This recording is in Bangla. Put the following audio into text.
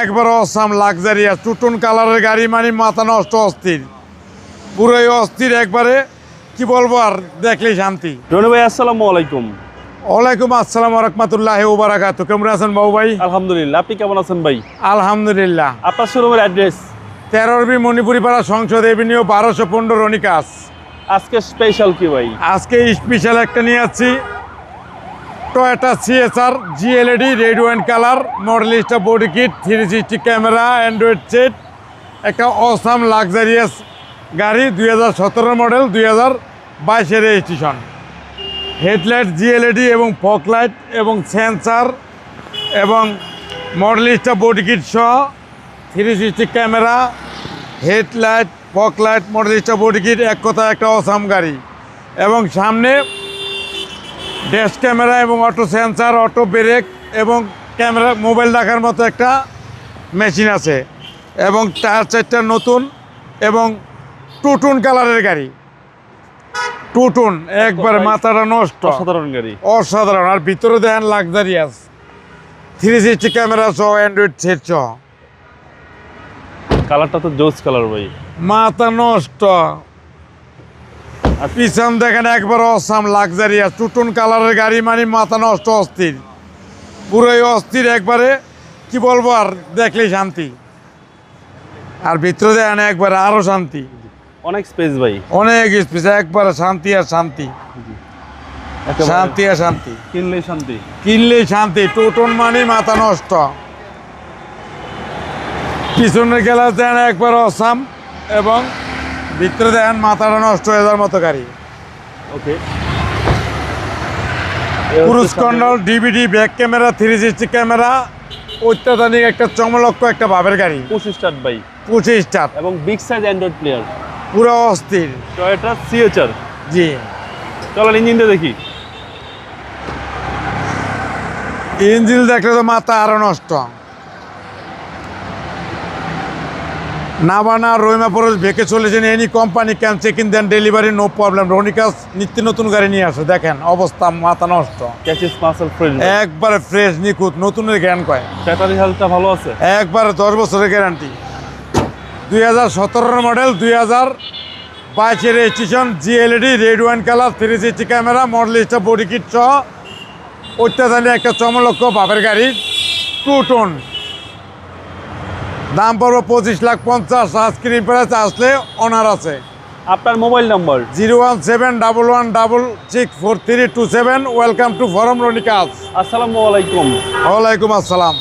একবার অসাম লাক্সারিয়াস টুটুন কালারের গাড়ি, মানে মাথা নষ্ট, অস্থির, পুরোই অস্থির একবারে, কি বলবো আর, দেখলেই শান্তি। রনি ভাই আসসালামু আলাইকুম। ওয়ালাইকুম আসসালাম ওয়া রাহমাতুল্লাহি ওয়া বারাকাতুহু। কেমন আছেন বাবু ভাই? আলহামদুলিল্লাহ, আপনি কেমন আছেন ভাই? আলহামদুলিল্লাহ। আপনার শোরুমের অ্যাড্রেস? 13 মণিপুরি পাড়া, সংসদ এভিনিউ, 1215 রনিকাস। আজকে স্পেশাল কি ভাই? আজকে স্পেশাল একটা নিয়ে যাচ্ছি, Toyota CSR G LED red wine colour, Modellista body kit, 360 camera, android set, একটা অসাম লাক্সারিয়াস গাড়ি, 2017 মডেল, 2022 রেজিস্ট্রেশন। হেডলাইট জিএলইডি এবং ফগ লাইট এবং সেন্সার এবং মডেলিস্টা বডি কিট সহ, 360 camera, headlight, fog light, Modellista body kit, এক কথা একটা অসাম গাড়ি। এবং সামনে ড্যাশ ক্যামেরা এবং অটো সেন্সার, অটো ব্রেক এবং ক্যামেরা, মোবাইল রাখার মতো একটা মেশিন আছে। এবং টায়ার চারটা নতুন এবং টুটুন কালারের গাড়ি, টুটুন একবারে মাথাটা নষ্ট, অসাধারণ গাড়ি, অসাধারণ। আর ভিতরে দেখেন লাক্সারিয়াস, 360 ক্যামেরা সহ, অ্যান্ড্রয়েড সেট সহ। কালারটা তো জোস কালার ভাই, মাথা নষ্ট। আর পিছন দেখেন একবার অসাম লাক্সারিয়াস টুটুন কালারের গাড়ি, মানে মাথা নষ্ট, অস্থির, পুরোই অস্থির একবারে, কি বলবো আর, দেখলেই শান্তি। আর ভিতরে দেখেন একবারে আরো শান্তি, অনেক স্পেস ভাই, অনেক স্পেস, একবারে শান্তি আর শান্তি, শান্তি আর শান্তি, কিনলেই শান্তি, কিনলেই শান্তি। টুটুন মানে মাথা নষ্ট। পিছনের গ্লাস দেন একবার অসাম এবং ভিতরে দেখেন মাথাটা নষ্ট হয়ে যাওয়ার মতো গাড়ি। Okay, cruise control, DVD, back camera, 360 camera, অত্যাধুনিক একটা চমলক্ষ একটা ভাবের গাড়ি। 25 স্টার্ট ভাই, 25 স্টার এবং বিগ সাইজ অ্যান্ড্রয়েড প্লেয়ার, পুরো অস্থির। টয়োটা সিএচআর। জি, চলেন ইঞ্জিনটা দেখি। ইঞ্জিন দেখলে তো মাথা আরো নষ্ট। নাভানা রহিমা পরশ ভেকে চলেছেন, any company can check in then delivery, no problem. Ronikas নিত্য নতুন গাড়ি নিয়ে আসে, দেখেন অবস্থা, মাথা নষ্ট, ক্যাচেস মাসেল ফ্রেশ, একবারে ফ্রেশ, নিখুঁত, নতুনের জ্ঞান কয়। ব্যাটারি হেলথটা ভালো আছে, একবারে 10 বছরের guarantee. 2017 model, 2022 registration, G LED red wine colour, 360 camera, Modellista body kit সহ, অত্যাধুনিক একটা চমলক্ষ ভাবের গাড়ি, টুটুন। দাম পড়বে 25,50,000। স্ক্রিন প্রাইস আসলে অনার আছে। আপনার mobile number? 01711664327। Welcome to from Ronikas. আসসালামু আলাইকুম। ওয়ালাইকুম আসসালাম।